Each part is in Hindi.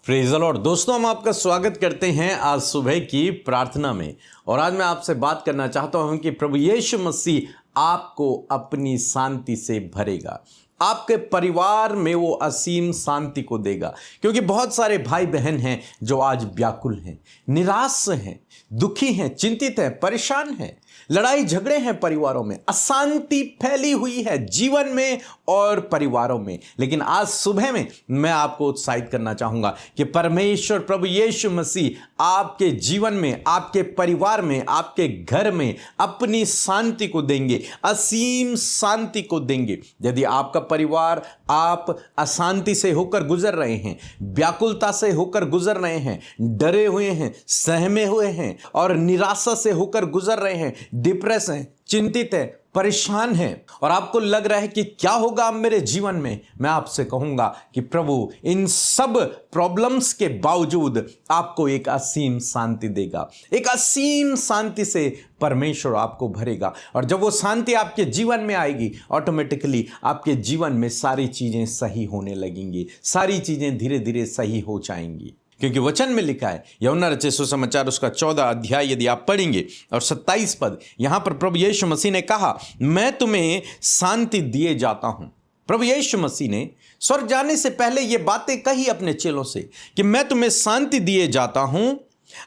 Praise the Lord. दोस्तों, हम आपका स्वागत करते हैं आज सुबह की प्रार्थना में। और आज मैं आपसे बात करना चाहता हूं कि प्रभु यीशु मसीह आपको अपनी शांति से भरेगा, आपके परिवार में वो असीम शांति को देगा। क्योंकि बहुत सारे भाई बहन हैं जो आज व्याकुल हैं, निराश हैं, दुखी हैं, चिंतित हैं, परेशान हैं। लड़ाई झगड़े हैं परिवारों में, अशांति फैली हुई है जीवन में और परिवारों में। लेकिन आज सुबह में मैं आपको उत्साहित करना चाहूंगा कि परमेश्वर प्रभु यीशु मसीह आपके जीवन में, आपके परिवार में, आपके घर में अपनी शांति को देंगे, असीम शांति को देंगे। यदि आपका परिवार, आप अशांति से होकर गुजर रहे हैं, व्याकुलता से होकर गुजर रहे हैं, डरे हुए हैं, सहमे हुए हैं और निराशा से होकर गुजर रहे हैं, डिप्रेस हैं, चिंतित है, परेशान है और आपको लग रहा है कि क्या होगा अब मेरे जीवन में, मैं आपसे कहूंगा कि प्रभु इन सब प्रॉब्लम्स के बावजूद आपको एक असीम शांति देगा। एक असीम शांति से परमेश्वर आपको भरेगा। और जब वो शांति आपके जीवन में आएगी, ऑटोमेटिकली आपके जीवन में सारी चीजें सही होने लगेंगी, सारी चीजें धीरे धीरे सही हो जाएंगी। क्योंकि वचन में लिखा है, यूहन्ना रचित सुसमाचार उसका 14 अध्याय यदि आप पढ़ेंगे और 27 पद, यहां पर प्रभु यीशु मसीह ने कहा, मैं तुम्हें शांति दिए जाता हूं। प्रभु यीशु मसीह ने स्वर्ग जाने से पहले ये बातें कही अपने चेलों से कि मैं तुम्हें शांति दिए जाता हूं,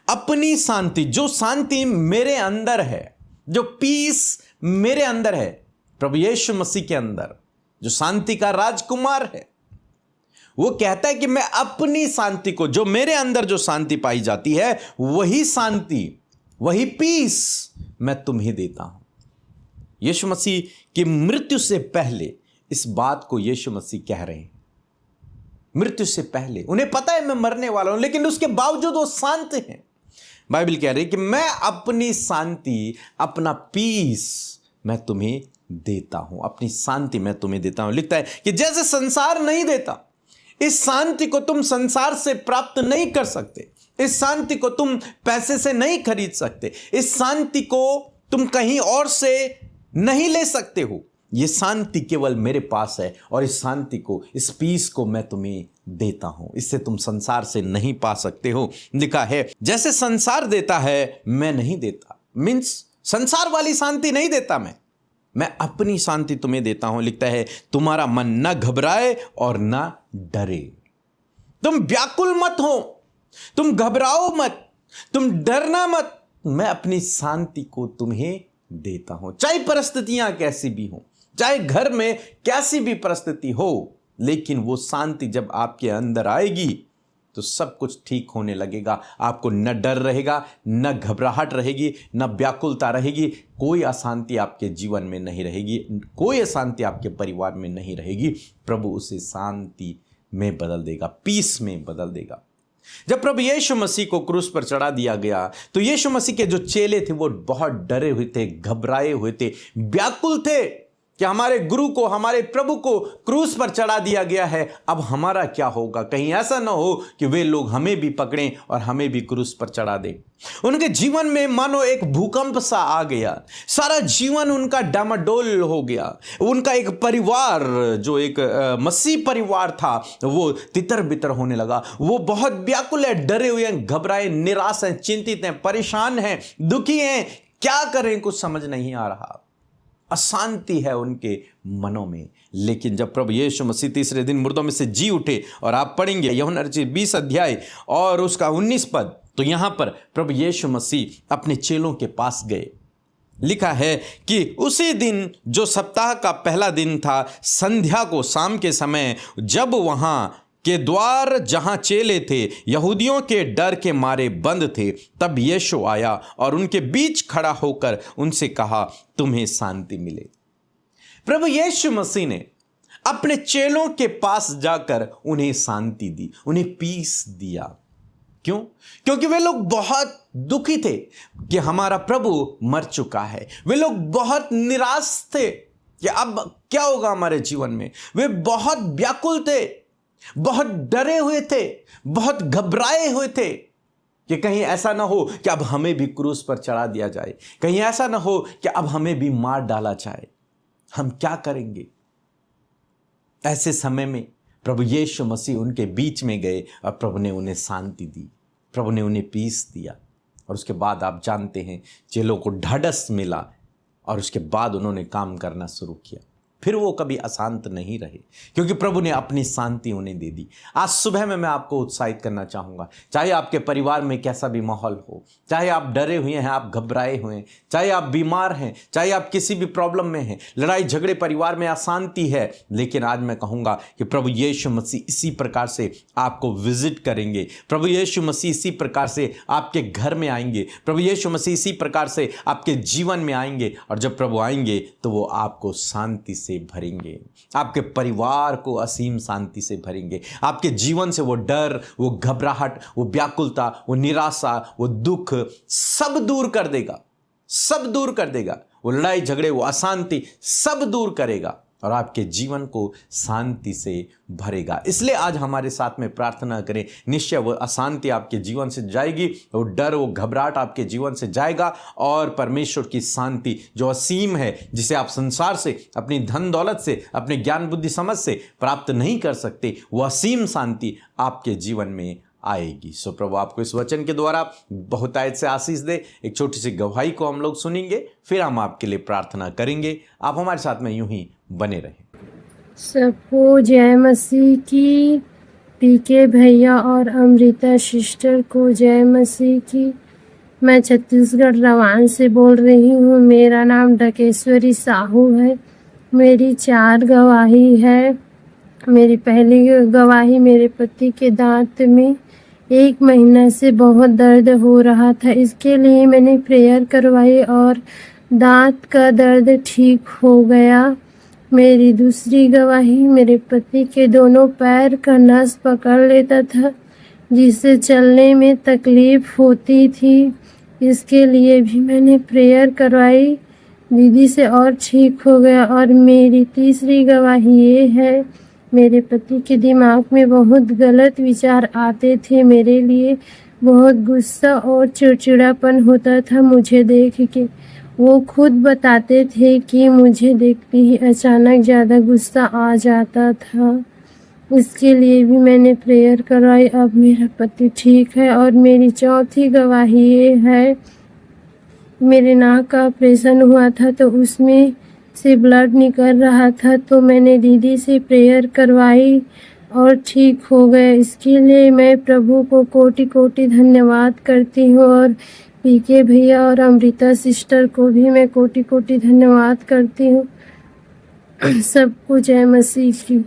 अपनी शांति, जो शांति मेरे अंदर है, जो पीस मेरे अंदर है, प्रभु यीशु मसीह के अंदर जो शांति का राजकुमार है, वो कहता है कि मैं अपनी शांति को, जो मेरे अंदर जो शांति पाई जाती है, वही शांति, वही पीस मैं तुम्हें देता हूं। यीशु मसीह की मृत्यु से पहले इस बात को यीशु मसीह कह रहे हैं। मृत्यु से पहले उन्हें पता है मैं मरने वाला हूं, लेकिन उसके बावजूद वो शांत हैं। बाइबल कह रही है कि मैं अपनी शांति, अपना पीस मैं तुम्हें देता हूं, अपनी शांति मैं तुम्हें देता हूं। लिखता है कि जैसे संसार नहीं देता, इस शांति को तुम संसार से प्राप्त नहीं कर सकते, इस शांति को तुम पैसे से नहीं खरीद सकते, इस शांति को तुम कहीं और से नहीं ले सकते हो। यह शांति केवल मेरे पास है और इस शांति को, इस पीस को मैं तुम्हें देता हूं। इससे तुम संसार से नहीं पा सकते हो। लिखा है जैसे संसार देता है मैं नहीं देता, मीन्स संसार वाली शांति नहीं देता मैं अपनी शांति तुम्हें देता हूं। लिखता है तुम्हारा मन न घबराए और न डरे। तुम व्याकुल मत हो, तुम घबराओ मत, तुम डरना मत, मैं अपनी शांति को तुम्हें देता हूं। चाहे परिस्थितियां कैसी भी हो, चाहे घर में कैसी भी परिस्थिति हो, लेकिन वो शांति जब आपके अंदर आएगी तो सब कुछ ठीक होने लगेगा। आपको न डर रहेगा, न घबराहट रहेगी, न व्याकुलता रहेगी, कोई अशांति आपके जीवन में नहीं रहेगी, कोई अशांति आपके परिवार में नहीं रहेगी। प्रभु उसे शांति में बदल देगा, पीस में बदल देगा। जब प्रभु यीशु मसीह को क्रूस पर चढ़ा दिया गया तो यीशु मसीह के जो चेले थे वो बहुत डरे हुए थे, घबराए हुए थे, व्याकुल थे कि हमारे गुरु को, हमारे प्रभु को क्रूस पर चढ़ा दिया गया है, अब हमारा क्या होगा। कहीं ऐसा ना हो कि वे लोग हमें भी पकड़ें और हमें भी क्रूस पर चढ़ा दें। उनके जीवन में मानो एक भूकंप सा आ गया, सारा जीवन उनका डामाडोल हो गया। उनका एक परिवार, जो एक मसीह परिवार था, वो तितर बितर होने लगा। वो बहुत व्याकुल है, डरे हुए हैं, घबराए, निराश हैं, चिंतित हैं, परेशान हैं, दुखी हैं, क्या करें कुछ समझ नहीं आ रहा, अशांति है उनके मनों में। लेकिन जब प्रभु यीशु मसीह तीसरे दिन मुर्दों में से जी उठे, और आप पढ़ेंगे यूहन्ना रचित 20 अध्याय और उसका 19 पद, तो यहां पर प्रभु यीशु मसीह अपने चेलों के पास गए। लिखा है कि उसी दिन जो सप्ताह का पहला दिन था, संध्या को, शाम के समय, जब वहां के द्वार जहां चेले थे यहूदियों के डर के मारे बंद थे, तब यीशु आया और उनके बीच खड़ा होकर उनसे कहा, तुम्हें शांति मिले। प्रभु यीशु मसीह ने अपने चेलों के पास जाकर उन्हें शांति दी, उन्हें पीस दिया। क्यों? क्योंकि वे लोग बहुत दुखी थे कि हमारा प्रभु मर चुका है। वे लोग बहुत निराश थे कि अब क्या होगा हमारे जीवन में। वे बहुत व्याकुल थे, बहुत डरे हुए थे, बहुत घबराए हुए थे कि कहीं ऐसा ना हो कि अब हमें भी क्रूस पर चढ़ा दिया जाए, कहीं ऐसा ना हो कि अब हमें भी मार डाला जाए, हम क्या करेंगे। ऐसे समय में प्रभु यीशु मसीह उनके बीच में गए और प्रभु ने उन्हें शांति दी, प्रभु ने उन्हें पीस दिया। और उसके बाद आप जानते हैं चेलों को ढाढ़स मिला और उसके बाद उन्होंने काम करना शुरू किया। फिर वो कभी अशांत नहीं रहे क्योंकि प्रभु ने अपनी शांति उन्हें दे दी। आज सुबह में मैं आपको उत्साहित करना चाहूँगा, चाहे आपके परिवार में कैसा भी माहौल हो, चाहे आप डरे हुए हैं, आप घबराए हुए हैं, चाहे आप बीमार हैं, चाहे आप किसी भी प्रॉब्लम में हैं, लड़ाई झगड़े परिवार में अशांति है, लेकिन आज मैं कहूँगा कि प्रभु यीशु मसीह इसी प्रकार से आपको विजिट करेंगे। प्रभु यीशु मसीह इसी प्रकार से आपके घर में आएंगे। प्रभु यीशु मसीह इसी प्रकार से आपके जीवन में आएंगे और जब प्रभु आएंगे तो वो आपको शांति से भरेंगे, आपके परिवार को असीम शांति से भरेंगे। आपके जीवन से वो डर, वो घबराहट, वो व्याकुलता, वो निराशा, वो दुख सब दूर कर देगा, सब दूर कर देगा। वो लड़ाई झगड़े, वो अशांति सब दूर करेगा और आपके जीवन को शांति से भरेगा। इसलिए आज हमारे साथ में प्रार्थना करें, निश्चय वो अशांति आपके जीवन से जाएगी, वो डर, वो घबराहट आपके जीवन से जाएगा और परमेश्वर की शांति जो असीम है, जिसे आप संसार से, अपनी धन दौलत से, अपने ज्ञान बुद्धि समझ से प्राप्त नहीं कर सकते, वो असीम शांति आपके जीवन में आएगी। सो प्रभु आपको इस वचन के द्वारा बहुतायत से आशीष दे। एक छोटी सी गवाही को हम लोग सुनेंगे, फिर हम आपके लिए प्रार्थना करेंगे। आप हमारे साथ में यूं ही बने रहें। सबको जय मसीह की। पीके भैया और अमृता सिस्टर को जय मसीह की। मैं छत्तीसगढ़ रवान से बोल रही हूँ। मेरा नाम ढकेश्वरी साहू है। मेरी 4 गवाही है। मेरी पहली गवाही, मेरे पति के दांत में 1 महीना से बहुत दर्द हो रहा था। इसके लिए मैंने प्रेयर करवाई और दांत का दर्द ठीक हो गया। मेरी दूसरी गवाही, मेरे पति के दोनों पैर का नस पकड़ लेता था, जिससे चलने में तकलीफ होती थी। इसके लिए भी मैंने प्रेयर करवाई दीदी से और ठीक हो गया। और मेरी तीसरी गवाही ये है, मेरे पति के दिमाग में बहुत गलत विचार आते थे। मेरे लिए बहुत गुस्सा और चिड़चिड़ापन होता था मुझे देख के। वो खुद बताते थे कि मुझे देखते ही अचानक ज़्यादा गुस्सा आ जाता था। इसके लिए भी मैंने प्रेयर करवाई। अब मेरा पति ठीक है। और मेरी चौथी गवाही ये है, मेरे नाक का ऑपरेशन हुआ था तो उसमें से ब्लड निकल रहा था, तो मैंने दीदी से प्रेयर करवाई और ठीक हो गए। इसके लिए मैं प्रभु को कोटि कोटि धन्यवाद करती हूँ। और पीके भैया और अमृता सिस्टर को भी मैं कोटि कोटि धन्यवाद करती हूँ। सबको जय मसीह की।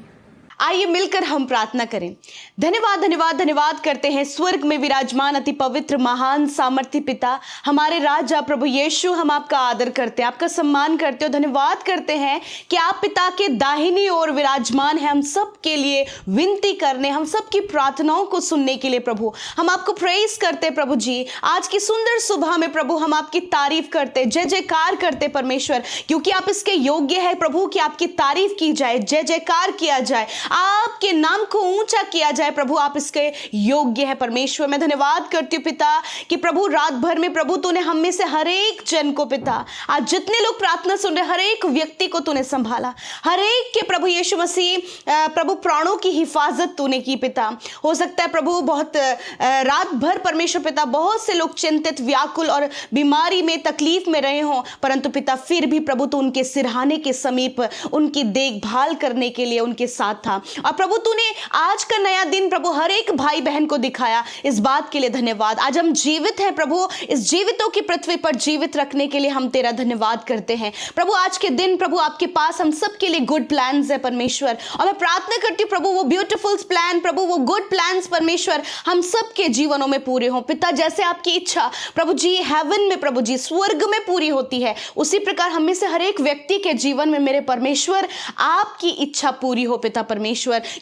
आइए मिलकर हम प्रार्थना करें। धन्यवाद धन्यवाद धन्यवाद करते हैं स्वर्ग में विराजमान अति पवित्र महान सामर्थी पिता, हमारे राजा प्रभु यीशु, हम आपका आदर करते हैं, आपका सम्मान करते हो। धन्यवाद करते हैं कि आप पिता के दाहिनी ओर विराजमान है, हम सब के लिए विनती करने, हम सब की प्रार्थनाओं को सुनने के लिए। प्रभु हम आपको प्रेज करते प्रभु जी। आज की सुंदर सुबह में प्रभु हम आपकी तारीफ करते, जय जयकार करते परमेश्वर, क्योंकि आप इसके योग्य है प्रभु कि आपकी तारीफ की जाए, जय जयकार किया जाए, आपके नाम को ऊंचा किया जाए। प्रभु आप इसके योग्य है परमेश्वर। मैं धन्यवाद करती हूँ पिता कि प्रभु रात भर में प्रभु तूने हम में से हर एक जन को पिता, आज जितने लोग प्रार्थना सुन रहे, हर एक व्यक्ति को तूने संभाला, हर एक के प्रभु यीशु मसीह प्रभु प्राणों की हिफाजत तूने की पिता। हो सकता है प्रभु बहुत रात भर परमेश्वर पिता बहुत से लोग चिंतित, व्याकुल और बीमारी में, तकलीफ में रहे हों, परंतु पिता फिर भी प्रभु तू उनके सिरहाने के समीप उनकी देखभाल करने के लिए उनके साथ था। और प्रभु तूने आज का नया दिन प्रभु हर एक भाई बहन को दिखाया, इस बात के लिए धन्यवाद। आज हम जीवित हैं प्रभु, इस जीवितों की पृथ्वी पर जीवित रखने के लिए हम तेरा धन्यवाद करते हैं प्रभु। आज के दिन प्रभु आपके पास हम सब के लिए गुड प्लान्स है परमेश्वर, और मैं प्रार्थना करती हूँ प्रभु वो ब्यूटीफुल प्लान प्रभु, वो गुड प्लान्स परमेश्वर हम सब के जीवनों में पूरे हों पिता। जैसे आपकी इच्छा प्रभु जी हेवन में प्रभु जी स्वर्ग में पूरी होती है, उसी प्रकार हम में से हर एक व्यक्ति के जीवन में मेरे परमेश्वर आपकी इच्छा पूरी हो पिता परमेश्वर।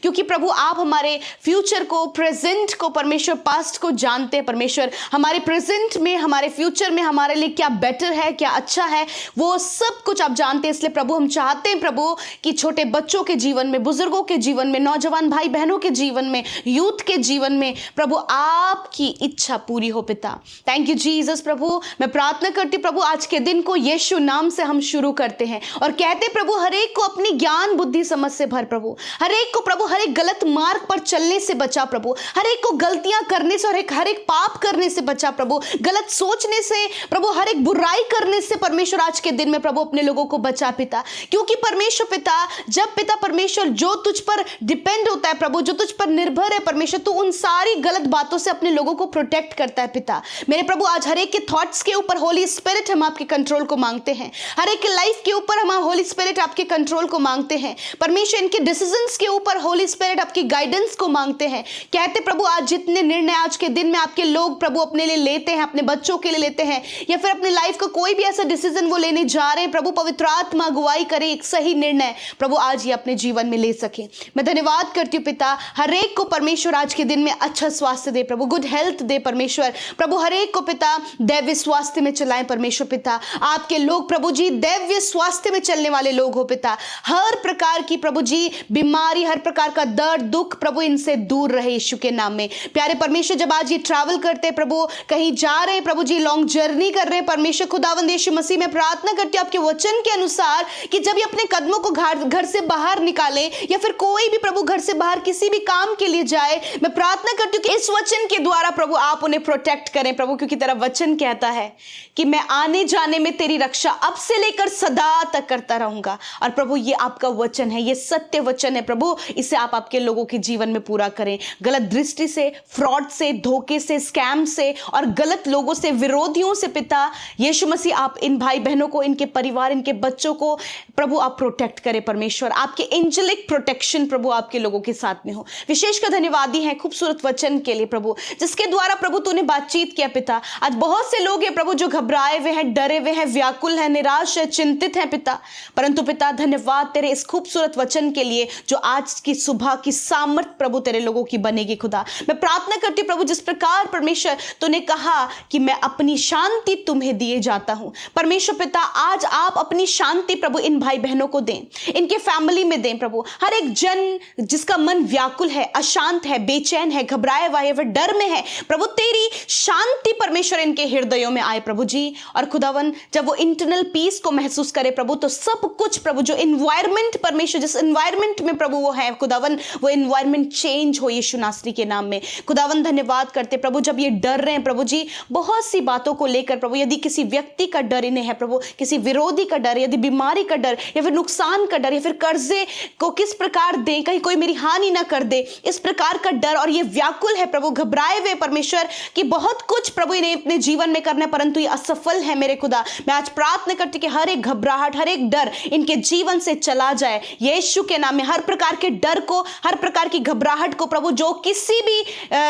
क्योंकि प्रभु आप हमारे फ्यूचर को, प्रेजेंट को परमेश्वर, पास्ट को जानते हैं परमेश्वर। हमारे प्रेजेंट में, हमारे फ्यूचर में हमारे लिए क्या बेटर है, क्या अच्छा है, वो सब कुछ आप जानते हैं। इसलिए प्रभु हम चाहते हैं प्रभु कि छोटे बच्चों के जीवन में, बुजुर्गों के जीवन में, नौजवान भाई बहनों के जीवन में, यूथ के जीवन में प्रभु आपकी इच्छा पूरी हो पिता। Thank you Jesus. प्रभु मैं प्रार्थना करती प्रभु आज के दिन को यीशु नाम से हम शुरू करते हैं और कहते प्रभु हर एक को अपनी ज्ञान बुद्धि समझ से भर प्रभु, हर एक को प्रभु हर एक गलत मार्ग पर चलने से बचा प्रभु, हर एक को गलतियां करने से और हर एक पाप करने से बचा प्रभु, गलत सोचने से प्रभु, हर एक बुराई करने से परमेश्वर आज के दिन में प्रभु अपने लोगों को बचा पिता। क्योंकि परमेश्वर पिता, जब पिता परमेश्वर जो तुझ पर डिपेंड होता है प्रभु, जो तुझ पर निर्भर है परमेश्वर, तो उन सारी गलत बातों से अपने लोगों को प्रोटेक्ट करता है पिता। मेरे प्रभु आज हर एक के थॉट्स के ऊपर होली स्पिरिट हम आपके कंट्रोल को मांगते हैं, हर एक के लाइफ के ऊपर हम होली स्पिरिट आपके कंट्रोल को मांगते हैं परमेश्वर। इनके डिसीजंस के ऊपर होली स्पिरिट आपकी गाइडेंस को मांगते हैं। कहते प्रभु आज जितने निर्णय आज के दिन में आपके लोग प्रभु अपने लिए लेते हैं, अपने बच्चों के लिए लेते हैं, या फिर अपनी लाइफ का कोई भी ऐसा डिसीजन वो लेने जा रहे हैं प्रभु, पवित्र आत्मा अगुवाई करे, एक सही निर्णय प्रभु आज ये अपने जीवन में ले सके। मैं धन्यवाद करती हूँ पिता, हर एक को परमेश्वर आज के दिन में अच्छा स्वास्थ्य दे प्रभु, गुड हेल्थ दे परमेश्वर प्रभु, हर एक को पिता दैव्य स्वास्थ्य में चलाएं परमेश्वर पिता। आपके लोग प्रभु जी दैव्य स्वास्थ्य में चलने वाले लोग हो पिता, हर प्रकार की प्रभु जी बीमारी, हर प्रकार का दर्द दुख प्रभु इनसे दूर रहे यीशु के नाम में। प्यारे परमेश्वर जब आज ये ट्रैवल करते प्रभु, कहीं जा रहे हैं प्रभु जी, लॉन्ग जर्नी कर रहे हैं परमेश्वर खुदावंद यीशु मसीह, में प्रार्थना करती हूँ आपके वचन के अनुसार कि जब ये अपने कदमों को घर से बाहर निकाले, या फिर कोई भी प्रभु घर से बाहर किसी भी काम के लिए जाए, मैं प्रार्थना करती हूँ कि इस वचन के द्वारा प्रभु आप उन्हें प्रोटेक्ट करें प्रभु, क्योंकि तेरा वचन कहता है कि मैं आने जाने में तेरी रक्षा अब से लेकर सदा तक करता रहूंगा। और प्रभु ये आपका वचन है, ये सत्य वचन है प्रभु, इसे आप आपके लोगों के जीवन में पूरा करें। गलत दृष्टि से, फ्रॉड से, धोखे से, स्कैम से और गलत लोगों से, विरोधियों से पिता यीशु मसीह आप इन भाई बहनों को, इनके परिवार, इनके बच्चों को प्रभु आप प्रोटेक्ट करें परमेश्वर। आपके एंजेलिक प्रोटेक्शन प्रभु आपके लोगों के साथ में हो। विशेषकर धन्यवादी हैं खूबसूरत वचन के लिए प्रभु, जिसके द्वारा प्रभु तूने बातचीत किया पिता। आज बहुत से लोग हैं प्रभु जो घबराए हुए हैं, डरे हुए हैं, व्याकुल हैं, निराश है, चिंतित हैं पिता, परंतु पिता धन्यवाद तेरे इस खूबसूरत वचन के लिए जो आज की सुबह की सामर्थ प्रभु तेरे लोगों की बनेगी खुदा। मैं प्रार्थना करती हूं प्रभु, जिस प्रकार परमेश्वर तूने कहा कि मैं अपनी शांति तुम्हें दिए जाता हूं परमेश्वर पिता, आज आप अपनी शांति प्रभु इन भाई बहनों को दें, इनके फैमिली में दें प्रभु। हर एक जन जिसका मन व्याकुल है, अशांत है, बेचैन है, घबराए हुआ है, वह डर में है प्रभु, तेरी शांति परमेश्वर इनके हृदयों में आए प्रभु जी। और खुदावन जब वो इंटरनल पीस को महसूस करे प्रभु, तो सब कुछ प्रभु जो इन्वायरमेंट परमेश्वर, जिस इन्वायरमेंट में प्रभु वो है खुदावन, वो इन्वायरमेंट चेंज हो यीशु नासरी के नाम में। खुदावन धन्यवाद करते प्रभु, जब ये डर रहे हैं प्रभु जी बहुत सी बातों को लेकर प्रभु, यदि किसी व्यक्ति का डर इन्हें है प्रभु, किसी विरोधी का डर, यदि बीमारी का डर, या फिर नुकसान का डर, या फिर कर्जे को किस प्रकार दें, कहीं कोई मेरी हानि ना कर दे, इस प्रकार का डर, और ये व्याकुल है प्रभु, घबराए हुए परमेश्वर कि बहुत कुछ प्रभु इन्हें अपने जीवन में करना है परंतु ये असफल है मेरे खुदा। मैं आज प्रार्थना करती कि हर एक घबराहट, हर एक डर इनके जीवन से चला जाए यीशु के नाम में। हर प्रकार के डर को, हर प्रकार की घबराहट को प्रभु, जो किसी भी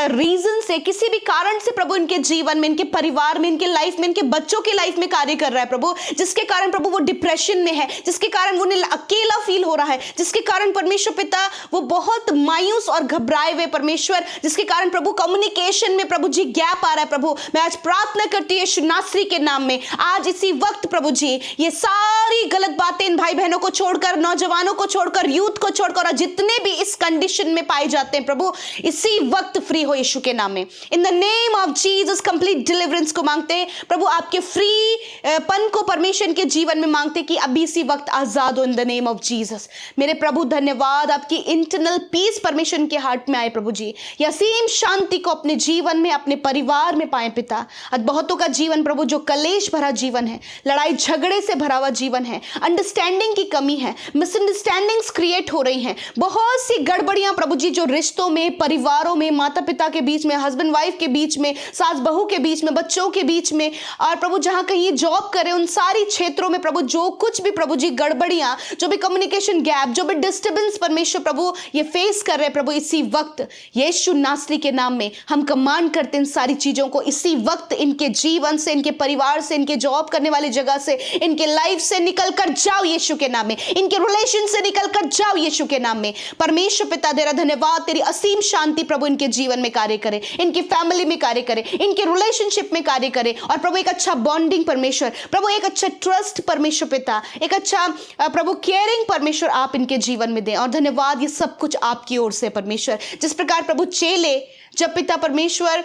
रीजन से, किसी भी कारण से प्रभु इनके जीवन में, इनके परिवार में, इनके लाइफ में, इनके बच्चों के लाइफ में कार्य कर रहा है प्रभु, जिसके कारण प्रभु वो डिप्रेशन में है, जिसके कारण वो अकेला फील हो रहा है, जिसके कारण परमेश्वर पिता वो बहुत मायूस और घबराए हुए परमेश्वर, जिसके कारण प्रभु कम्युनिकेशन में प्रभु जी गैप आ रहा है प्रभु, मैं आज प्रार्थना करती हूँ यीशु नासरी के नाम में, आज इसी वक्त प्रभु जी ये सारी गलत बातें इन भाई बहनों को छोड़कर, नौजवानों को छोड़कर, यूथ को छोड़कर, और जितने भी इस कंडीशन में पाए जाते हैं प्रभु, इसी वक्त फ्री हो यीशु के नाम में। In the name of Jesus complete deliverance को मांगते हैं प्रभु, आपके फ्री पन को परमेश्वर के जीवन में मांगते कि अभी इसी वक्त आजाद हो in the name of Jesus. मेरे प्रभु धन्यवाद, आपकी इंटरनल पीस परमेश्वर के हार्ट में आए प्रभु जी, ये असीम शांति को अपने जीवन में, अपने परिवार में पाए पिता। आज बहुतों का जीवन प्रभु जो कलेश भरा जीवन है, लड़ाई झगड़े से भरा हुआ जीवन है, अंडरस्टैंडिंग की कमी है, मिसअंडरस्टैंडिंग्स क्रिएट हो रही हैं, बहुत सी गड़बड़ियां प्रभु जी जो रिश्तों में, परिवारों में, माता पिता के बीच में, हस्बैंड वाइफ के बीच में, सास बहू के बीच में, बच्चों के बीच में, और प्रभु जहां कहीं जॉब करे उन सारी क्षेत्रों में प्रभु जो कुछ भी प्रभु जी गड़बड़ियां, जो भी कम्युनिकेशन गैप, जो भी डिस्टर्बेंस परमेश्वर प्रभु ये फेस कर रहे प्रभु, इसी वक्त यीशु नासरी के नाम में हम कमांड करते हैं इन सारी चीजों को इसी वक्त इनके जीवन से, इनके परिवार से, इनके जॉब करने वाली जगह से, इनके लाइफ से निकल कर जाओ यीशु के नाम में, इनके रिलेशन से निकल कर जाओ यीशु के नाम में। परमेश्वर पिता तेरा धन्यवाद, तेरी असीम शांति प्रभु इनके जीवन में कार्य करे, इनकी फैमिली में कार्य करे, इनके रिलेशनशिप में कार्य करे, और प्रभु एक अच्छा बॉन्डिंग परमेश्वर प्रभु, एक अच्छा ट्रस्ट परमेश्वर पिता, एक अच्छा प्रभु केयरिंग परमेश्वर आप इनके जीवन में दें। और धन्यवाद ये सब कुछ आपकी ओर से परमेश्वर, जिस प्रकार प्रभु चेले जब पिता परमेश्वर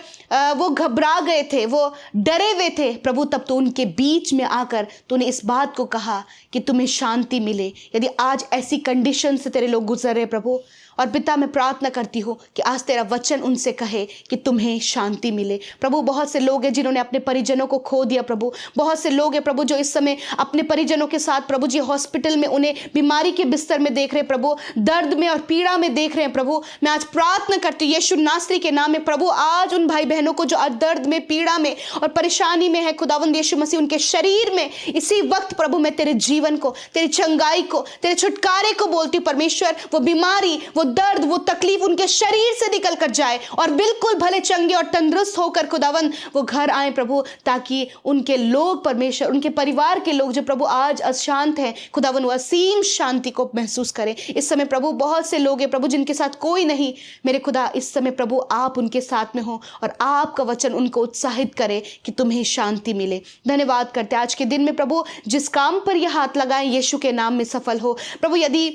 वो घबरा गए थे, वो डरे हुए थे प्रभु, तब तो उनके बीच में आकर तूने इस बात को कहा कि तुम्हें शांति मिले। यदि आज ऐसी कंडीशन से तेरे लोग गुजर रहे प्रभु, और पिता मैं प्रार्थना करती हूँ कि आज तेरा वचन उनसे कहे कि तुम्हें शांति मिले। प्रभु बहुत से लोग हैं जिन्होंने अपने परिजनों को खो दिया प्रभु, बहुत से लोग हैं प्रभु जो इस समय अपने परिजनों के साथ प्रभु जी हॉस्पिटल में उन्हें बीमारी के बिस्तर में देख रहे हैं प्रभु, दर्द में और पीड़ा में देख रहे हैं प्रभु। मैं आज प्रार्थना करती हूँ यीशु नासरी के नाम में प्रभु, आज उन भाई बहनों को जो आज दर्द में, पीड़ा में और परेशानी में है खुदावंद यीशु मसीह, उनके शरीर में इसी वक्त प्रभु मैं तेरे जीवन को, तेरी चंगाई को, तेरे छुटकारे को बोलती हूँ परमेश्वर। वो बीमारी, वो दर्द, वो तकलीफ उनके शरीर से निकल कर जाए और बिल्कुल भले, चंगे और तंदुरुस्त होकर खुदावंद वो घर आए प्रभु, ताकि उनके लोग परमेश्वर, उनके परिवार के लोग जो प्रभु आज अशांत हैं खुदावंद, वो असीम शांति को महसूस करें। इस समय प्रभु बहुत से लोग हैं प्रभु जिनके साथ कोई नहीं, मेरे खुदा इस समय प्रभु आप उनके साथ में हो और आपका वचन उनको उत्साहित करे कि तुम्हें शांति मिले। धन्यवाद करते आज के दिन में प्रभु, जिस काम पर यह हाथ लगाएं यीशु के नाम में सफल हो प्रभु। यदि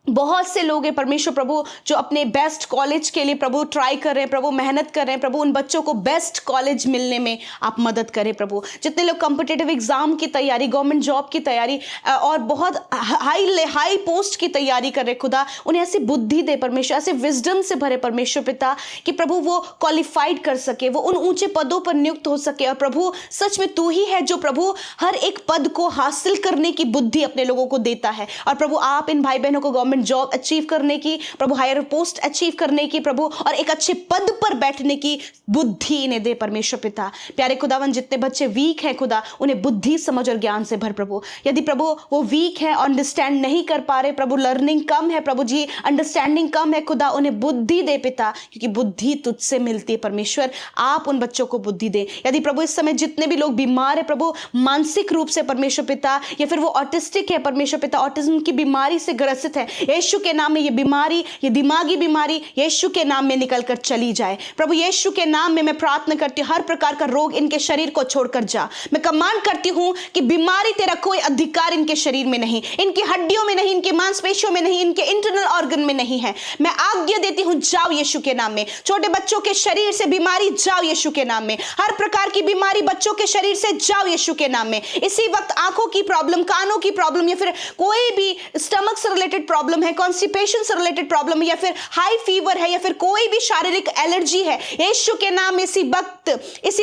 बहुत से लोग हैं परमेश्वर प्रभु जो अपने बेस्ट कॉलेज के लिए प्रभु ट्राई कर रहे हैं प्रभु, मेहनत कर रहे हैं प्रभु, उन बच्चों को बेस्ट कॉलेज मिलने में आप मदद करें प्रभु। जितने लोग कॉम्पिटिटिव एग्जाम की तैयारी, गवर्नमेंट जॉब की तैयारी और बहुत हाई पोस्ट की तैयारी कर रहे खुदा, उन्हें ऐसी बुद्धि दे परमेश्वर, ऐसे विजडम से भरे परमेश्वर पिता कि प्रभु वो क्वालिफाइड कर सके, वो उन ऊंचे पदों पर नियुक्त हो सके। और प्रभु सच में तू ही है जो प्रभु हर एक पद को हासिल करने की बुद्धि अपने लोगों को देता है। और प्रभु आप इन भाई बहनों को गवर्नमेंट जॉब अचीव करने की प्रभु, हायर पोस्ट अचीव करने की प्रभु, और एक अच्छे पद पर बैठने की बुद्धि इन्हें दे परमेश्वर पिता। प्यारे खुदावन, जितने बच्चे वीक हैं खुदा, उन्हें बुद्धि, समझ और ज्ञान से भर प्रभु। यदि प्रभु वो वीक है, अंडरस्टैंड नहीं कर पा रहे प्रभु, लर्निंग कम है प्रभु जी, अंडरस्टैंडिंग कम है खुदा, उन्हें बुद्धि दे पिता, क्योंकि बुद्धि तुझसे मिलती है परमेश्वर। आप उन बच्चों को बुद्धि दे। यदि प्रभु इस समय जितने भी लोग बीमार है प्रभु, मानसिक रूप से परमेश्वर पिता, या फिर वो ऑटिस्टिक है परमेश्वर पिता, ऑटिज्म की बीमारी से ग्रसित है, यीशु के नाम में ये बीमारी, ये दिमागी बीमारी यीशु के नाम में निकलकर चली जाए प्रभु। यीशु के नाम में मैं प्रार्थना करती हूँ, हर प्रकार का रोग इनके शरीर को छोड़कर जा। मैं कमांड करती हूँ कि बीमारी तेरा कोई अधिकार इनके शरीर में नहीं, इनकी हड्डियों में नहीं, इनके मांसपेशियों में नहीं, इनके इंटरनल ऑर्गन में नहीं है। मैं आज्ञा देती हूँ, जाओ यीशु के नाम में। छोटे बच्चों के शरीर से बीमारी जाओ यीशु के नाम में। हर प्रकार की बीमारी बच्चों के शरीर से जाओ यीशु के नाम में। इसी वक्त आंखों की प्रॉब्लम, कानों की प्रॉब्लम, या फिर कोई भी स्टमक से रिलेटेड प्रॉब्लम है, कॉन्स्टिपेशन से रिलेटेड प्रॉब्लम है, या फिर हाई फीवर है, या फिर कोई भी शारीरिक एलर्जी है, यीशु के नाम में इसी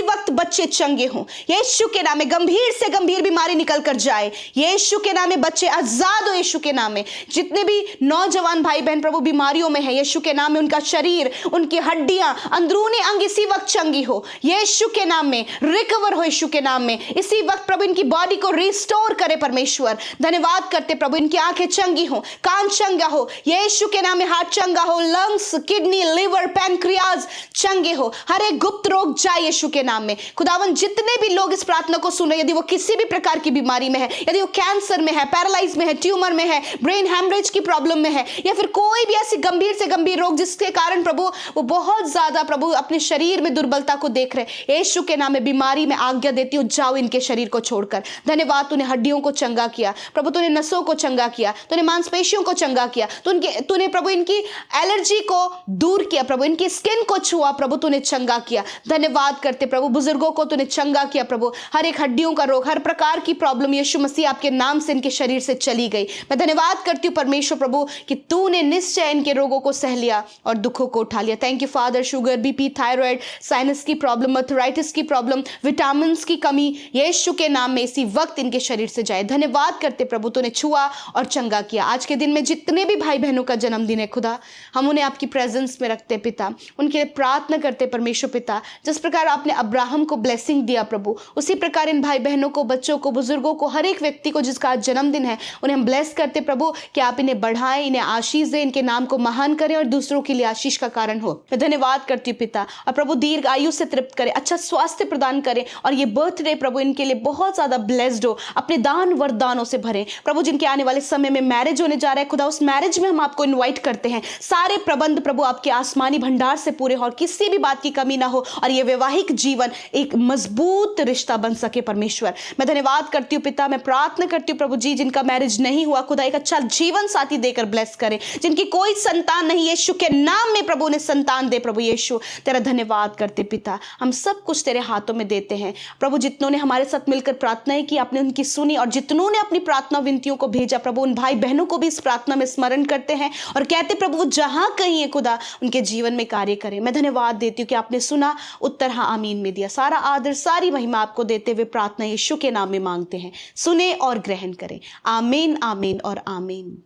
वक्त बच्चे चंगे हों। यीशु के नाम में गंभीर से गंभीर बीमारी निकल कर जाए। यीशु के नाम में बच्चे आजाद हो। यीशु के नाम में जितने भी नौजवान भाई बहन प्रभु बीमारियों में है, यीशु के नाम में उनका शरीर, उनकी हड्डियां, अंदरूनी अंग इसी वक्त चंगी हो। यीशु के नाम में रिकवर हो। यीशु के नाम में इसी वक्त प्रभु इनकी बॉडी को रिस्टोर करे परमेश्वर। धन्यवाद करते प्रभु, इनकी आंखें चंगी हो, कान चंगा हो, यीशु के नाम में हार्ट चंगा हो, लंग्स, किडनी, लिवर, पैनक्रियाज चंगे हो, हर एक गुप्त रोग जाए यीशु के नाम में। खुदावन जितने भी लोग इस प्रार्थना को सुन रहे, यदि वो किसी भी प्रकार की बीमारी में है, यदि वो कैंसर में है, पैरालाइज में है, ट्यूमर में है, ब्रेन हैमरेज की प्रॉब्लम में है, या फिर कोई भी ऐसी गंभीर से गंभीर रोग जिसके कारण प्रभु वो बहुत ज्यादा प्रभु अपने शरीर में दुर्बलता को देख रहे, यीशु के नाम में बीमारी में आज्ञा देती हूँ, जाओ इनके शरीर को छोड़कर। धन्यवाद, तूने हड्डियों को चंगा किया प्रभु, तूने नसों को चंगा किया, तूने मांसपेशियों को चंगा किया, तूने प्रभु इनकी एलर्जी को दूर किया प्रभु, इनकी स्किन को छुआ प्रभु, तूने चंगा किया। धन्यवाद करते प्रभु, बुजुर्गों को तूने चंगा किया प्रभु, हर एक हड्डियों का रोग, हर प्रकार की प्रॉब्लम यीशु मसीह आपके नाम से इनके शरीर से चली गई। मैं धन्यवाद करती हूँ परमेश्वर प्रभु कि तूने निश्चय इनके रोगों को सह लिया और दुखों को उठा लिया। Thank you father. Sugar, BP, thyroid, sinus की प्रॉब्लम, आर्थराइटिस की प्रॉब्लम, विटामिन की कमी यीशु के नाम में इसी वक्त इनके शरीर से जाए। धन्यवाद करते प्रभु, तूने छुआ और चंगा किया। आज के दिन में जितने भी भाई बहनों का जन्मदिन है खुदा, हम उन्हें आपकी प्रेजेंस में रखते पिता, उनके लिए प्रार्थना करते परमेश्वर पिता, जिस प्रकार आपने अब्राहम को ब्लेसिंग दिया प्रभु, उसी प्रकार इन भाई बहनों को, बच्चों को, बुजुर्गों को, हर एक व्यक्ति को जिसका आज जन्मदिन है, उन्हें हम ब्लेस करते प्रभु कि आप इन्हें बढ़ाएं, इन्हें आशीष दें, इनके नाम को महान करें और दूसरों के लिए आशीष का कारण हो। मैं धन्यवाद करती हूँ पिता, और प्रभु दीर्घ आयु से तृप्त करें, अच्छा स्वास्थ्य प्रदान करें, और ये बर्थडे प्रभु इनके लिए बहुत ज्यादा ब्लेस्ड हो, अपने दान वरदानों से भरें प्रभु। जिनके आने वाले समय में मैरिज होने जा रहा है खुदा, उस मैरिज में हम आपको इन्वाइट करते हैं, सारे प्रबंध प्रभु आपके आसमानी भंडार से पूरे हो और किसी भी बात की कमी ना हो, और ये वैवाहिक जीवन एक मजबूत रिश्ता बन सके परमेश्वर। मैं धन्यवाद करती हूँ पिता, मैं प्रार्थना करती हूँ प्रभु जी, जिनका मैरिज नहीं हुआ खुदा एक अच्छा जीवन साथी देकर ब्लेस करें, जिनकी कोई संतान नहीं, यीशु के नाम में प्रभु ने संतान दे प्रभु। यीशु तेरा धन्यवाद करते पिता, हम सब कुछ तेरे हाथों में देते हैं प्रभु। जितनों ने हमारे साथ मिलकर प्रार्थनाएं की, आपने उनकी सुनी, और जितनों ने अपनी प्रार्थना विनतियों को भेजा प्रभु, उन भाई बहनों को भी इस प्रार्थना प्रार्थना में स्मरण करते हैं और कहते प्रभु वो जहां कहीं है खुदा उनके जीवन में कार्य करें। मैं धन्यवाद देती हूँ कि आपने सुना, उत्तर हाँ आमीन में दिया। सारा आदर सारी महिमा आपको देते हुए प्रार्थना यीशु के नाम में मांगते हैं, सुने और ग्रहण करें। आमीन आमीन और आमीन।